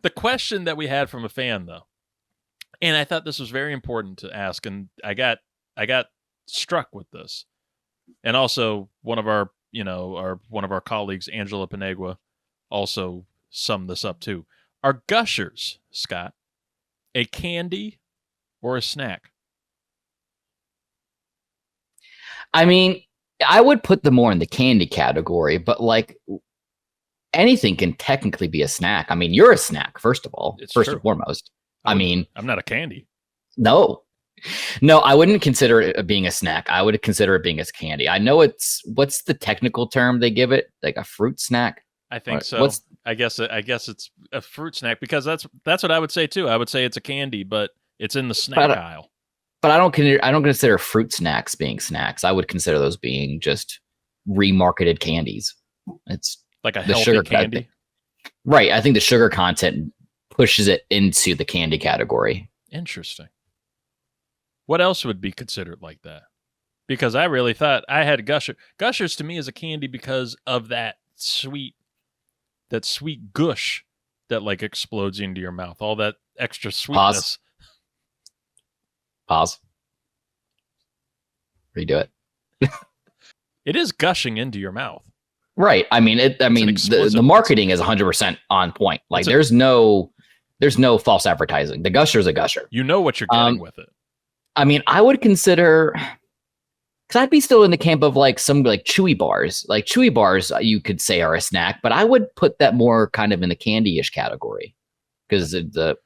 The question that we had from a fan, though, and I thought this was very important to ask, and I got struck with this, and also one of our colleagues, Angela Panegua, also summed this up too. Are Gushers, Scott, a candy or a snack? I mean, I would put them more in the candy category, but like anything can technically be a snack. I mean, you're a snack, first of all, first and foremost. I mean, I'm not a candy. No, I wouldn't consider it being a snack. I would consider it being as candy. I know what's the technical term they give it? Like a fruit snack? I think so. I guess it's a fruit snack because that's what I would say too. I would say it's a candy, but it's in the snack aisle. But I don't consider fruit snacks being snacks. I would consider those being just remarketed candies. It's like a healthy sugar candy. Right. I think the sugar content pushes it into the candy category. Interesting. What else would be considered like that? Because I really thought I had Gushers. Gushers to me is a candy because of that sweet gush that like explodes into your mouth. All that extra sweetness. Pause. Redo it. It is gushing into your mouth. Right. I mean, the marketing is 100% on point. Like there's no false advertising. The Gusher is a Gusher. You know what you're getting with it. I mean, I would consider, because I'd be still in the camp of like some like Chewy bars. Like Chewy bars, you could say are a snack, but I would put that more kind of in the candy-ish category because of the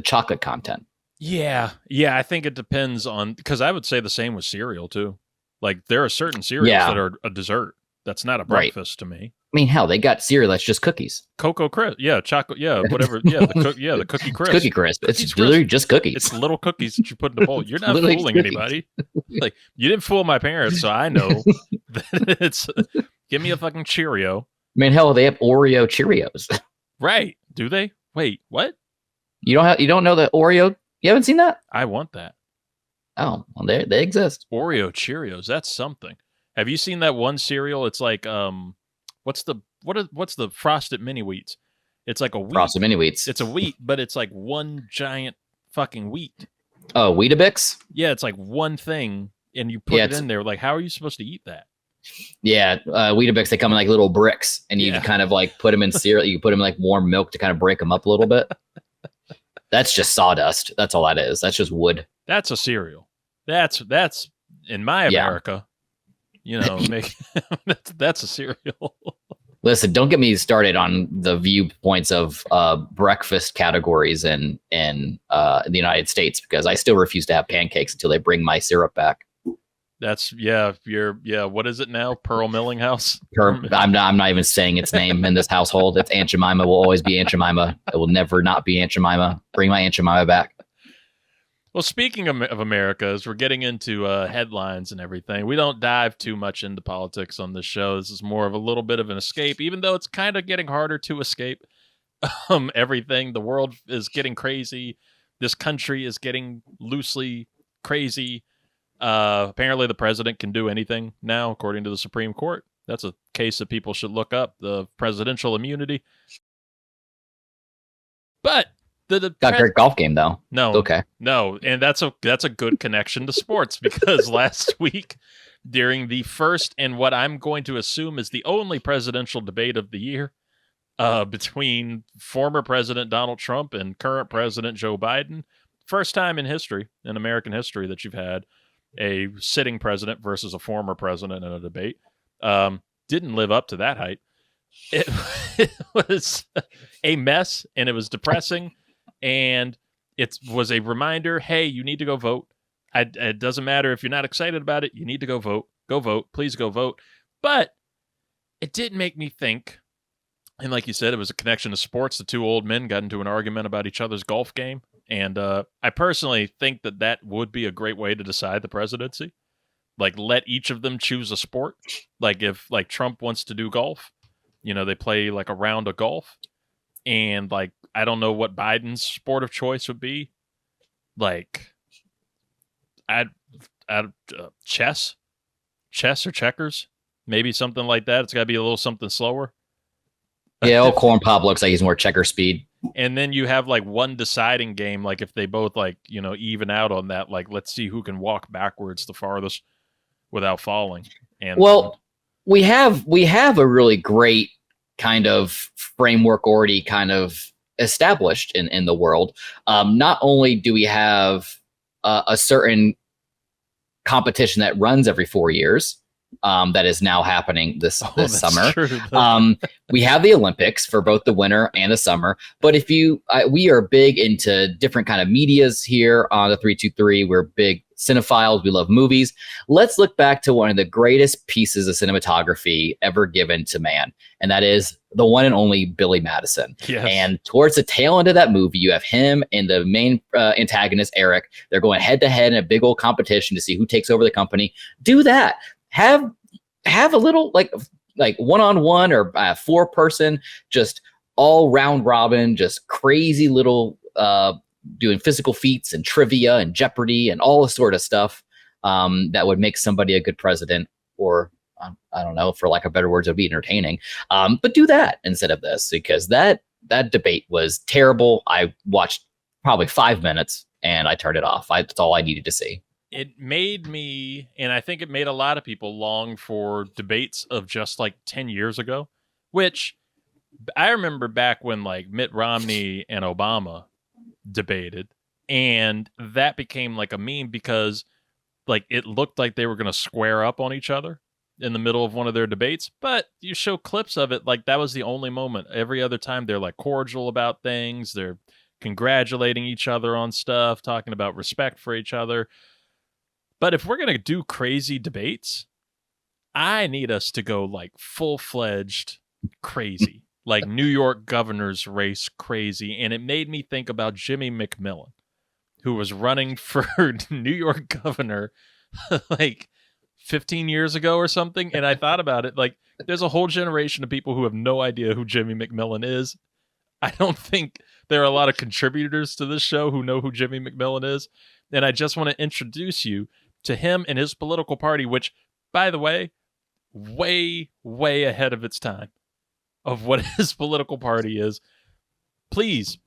chocolate content. Yeah. I think it depends on, because I would say the same with cereal too. Like there are certain cereals that are a dessert. That's not a breakfast to me. I mean, hell, they got cereal that's just cookies. Cocoa Crisp, chocolate, whatever, the Cookie Crisp. Cookie Crisp. It's just really just cookies. It's little cookies that you put in the bowl. You're not fooling anybody. Like you didn't fool my parents, so I know that it's. Give me a fucking Cheerio. I mean, hell, they have Oreo Cheerios. Right? Do they? Wait, what? You don't know the Oreo? You haven't seen that? I want that. Oh, well, they exist. Oreo Cheerios. That's something. Have you seen that one cereal? It's like what's the Frosted Mini Wheats? It's like a wheat. Frosted Mini Wheats. It's a wheat, but it's like one giant fucking wheat. Oh, Weetabix? Yeah, it's like one thing, and you put it in there. Like, how are you supposed to eat that? Yeah, Weetabix, they come in like little bricks, and you kind of like put them in cereal. You put them in like warm milk to kind of break them up a little bit. That's just sawdust. That's all that is. That's just wood. That's a cereal. That's in my America. You know, that's a cereal. Listen, don't get me started on the viewpoints of breakfast categories in the United States, because I still refuse to have pancakes until they bring my syrup back. That's what is it now? Pearl Milling House? I'm not even saying its name in this household. It's Aunt Jemima. Will always be Aunt Jemima. It will never not be Aunt Jemima. Bring my Aunt Jemima back. Well, speaking of America, as we're getting into headlines and everything, we don't dive too much into politics on this show. This is more of a little bit of an escape, even though it's kind of getting harder to escape everything. The world is getting crazy. This country is getting loosely crazy. Apparently, the president can do anything now, according to the Supreme Court. That's a case that people should look up, the presidential immunity. But got a great golf game though. No, okay, no, and that's a good connection to sports, because last week during the first and what I'm going to assume is the only presidential debate of the year, between former President Donald Trump and current President Joe Biden, first time in history, in American history, that you've had a sitting president versus a former president in a debate. Didn't live up to that height. It was a mess, and it was depressing. And it was a reminder, hey, you need to go vote. It doesn't matter if you're not excited about it. You need to go vote. Go vote. Please go vote. But it did make me think, and like you said, it was a connection to sports. The two old men got into an argument about each other's golf game. And I personally think that would be a great way to decide the presidency. Like, let each of them choose a sport. Like, if like Trump wants to do golf, they play like a round of golf. And like, I don't know what Biden's sport of choice would be. Like, I'd chess or checkers, maybe something like that. It's got to be a little something slower. Yeah, old Corn Pop looks like he's more checker speed. And then you have like one deciding game, like if they both like, even out on that, like let's see who can walk backwards the farthest without falling. And well, we have a really great kind of framework already kind of established in the world. Not only do we have a certain competition that runs every 4 years, that is now happening this summer. We have the Olympics for both the winter and the summer. But if we are big into different kind of medias here on the 323. We're big cinephiles. We love movies. Let's look back to one of the greatest pieces of cinematography ever given to man, and that is the one and only Billy Madison. Yes. And towards the tail end of that movie, you have him and the main antagonist, Eric. They're going head to head in a big old competition to see who takes over the company. Do that. Have a little like one-on-one or 4-person, just all round robin, just crazy little doing physical feats and trivia and Jeopardy and all this sort of stuff that would make somebody a good president, or I don't know, for lack of better words, it would be entertaining. But do that instead of this, because that debate was terrible. I watched probably 5 minutes and I turned it off. That's all I needed to see. It made me, and I think it made a lot of people long for debates of just like 10 years ago, which I remember back when like Mitt Romney and Obama debated, and that became like a meme because like it looked like they were going to square up on each other in the middle of one of their debates, but you show clips of it, like that was the only moment. Every other time they're like cordial about things, they're congratulating each other on stuff, talking about respect for each other. But if we're going to do crazy debates, I need us to go like full-fledged crazy, like New York governor's race crazy. And it made me think about Jimmy McMillan, who was running for New York governor like 15 years ago or something. And I thought about it, like there's a whole generation of people who have no idea who Jimmy McMillan is. I don't think there are a lot of contributors to this show who know who Jimmy McMillan is. And I just want to introduce you to him and his political party, which, by the way, way, way ahead of its time of what his political party is. Please,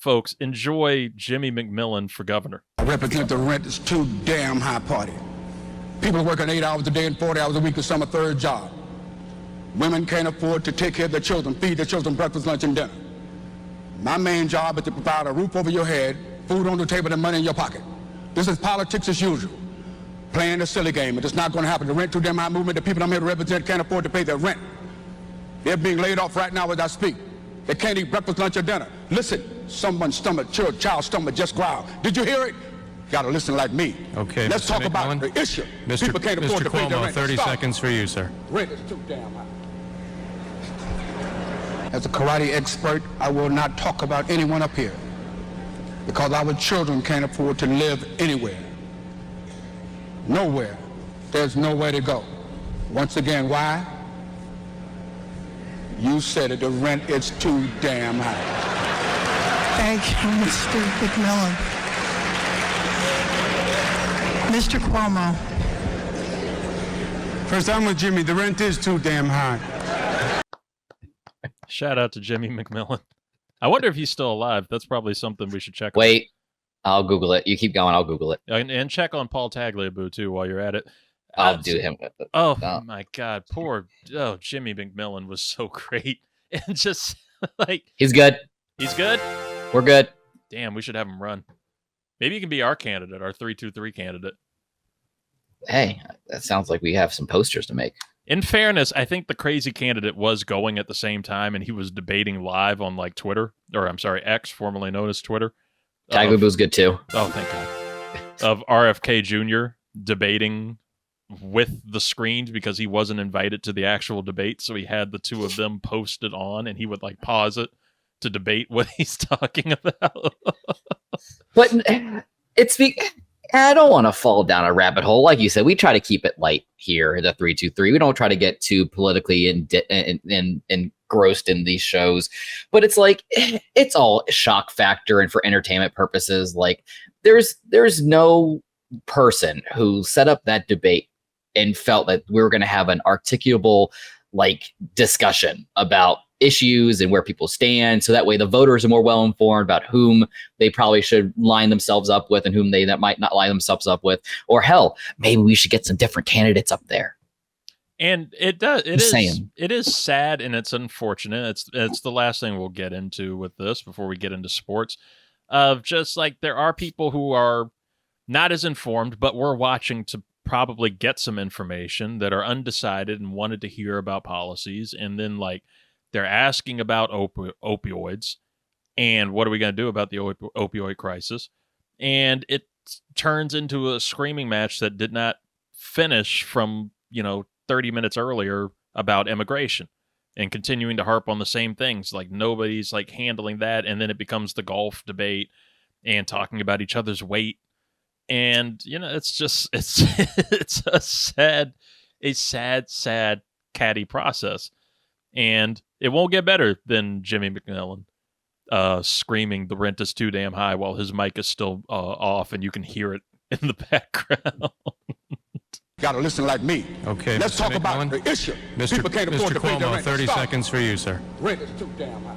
folks, enjoy Jimmy McMillan for governor. I represent the rent is too damn high party. People are working 8 hours a day and 40 hours a week to some a third job. Women can't afford to take care of their children, feed their children breakfast, lunch, and dinner. My main job is to provide a roof over your head, food on the table, and money in your pocket. This is politics as usual. Playing a silly game. It's not going to happen. The rent too damn high movement, the people I'm here to represent can't afford to pay their rent. They're being laid off right now as I speak. They can't eat breakfast, lunch, or dinner. Listen, someone's stomach, child's stomach just growled. Did you hear it? You gotta listen like me. Okay, let's Mr. talk McMillan. about the issue. Mr. People can't afford to pay their Cuomo, rent. 30 Stop. seconds for you, sir. Rent is too damn high. As a karate expert, I will not talk about anyone up here because our children can't afford to live anywhere. Nowhere. There's nowhere to go. Once again, why? You said it, the rent is too damn high. Thank you, Mr. McMillan. Mr. Cuomo. First, I'm with Jimmy. The rent is too damn high. Shout out to Jimmy McMillan. I wonder if he's still alive. That's probably something we should check. Wait, I'll Google it. You keep going. I'll Google it. And check on Paul Tagliabue, too, while you're at it. I'll do him. Oh, my God. Jimmy McMillan was so great. And just, like... He's good. He's good? We're good. Damn, we should have him run. Maybe he can be our candidate, our 323 candidate. Hey, that sounds like we have some posters to make. In fairness, I think the crazy candidate was going at the same time, and he was debating live on, like, Twitter. Or, I'm sorry, X, formerly known as Twitter. Tagliabue's good, too. Oh, thank God. Of RFK Jr. debating with the screens because he wasn't invited to the actual debate, so he had the two of them posted on, and he would, like, pause it to debate what he's talking about. But I don't want to fall down a rabbit hole. Like you said, we try to keep it light here at the 323. We don't try to get too politically engrossed in these shows. But it's like, it's all shock factor and for entertainment purposes. Like, there's no person who set up that debate and felt that we were going to have an articulable, like, discussion about issues and where people stand. So that way the voters are more well informed about whom they probably should line themselves up with and whom they that might not line themselves up with. Or hell, maybe we should get some different candidates up there. And it is sad and it's unfortunate. It's the last thing we'll get into with this before we get into sports. Of just like there are people who are not as informed, but we're watching to probably get some information that are undecided and wanted to hear about policies. And then like they're asking about opioids and what are we going to do about the opioid crisis? And it turns into a screaming match that did not finish from, 30 minutes earlier about immigration and continuing to harp on the same things. Like nobody's like handling that. And then it becomes the golf debate and talking about each other's weight. And, it's just, it's a sad, catty process. And it won't get better than Jimmy McMillan screaming the rent is too damn high while his mic is still off and you can hear it in the background. Got to listen like me. Okay, let's Mr. talk McMillan. about the issue. Mr. People can't afford Mr. to pay their Cuomo, rent. 30 Stop. seconds for you, sir. Rent is too damn high.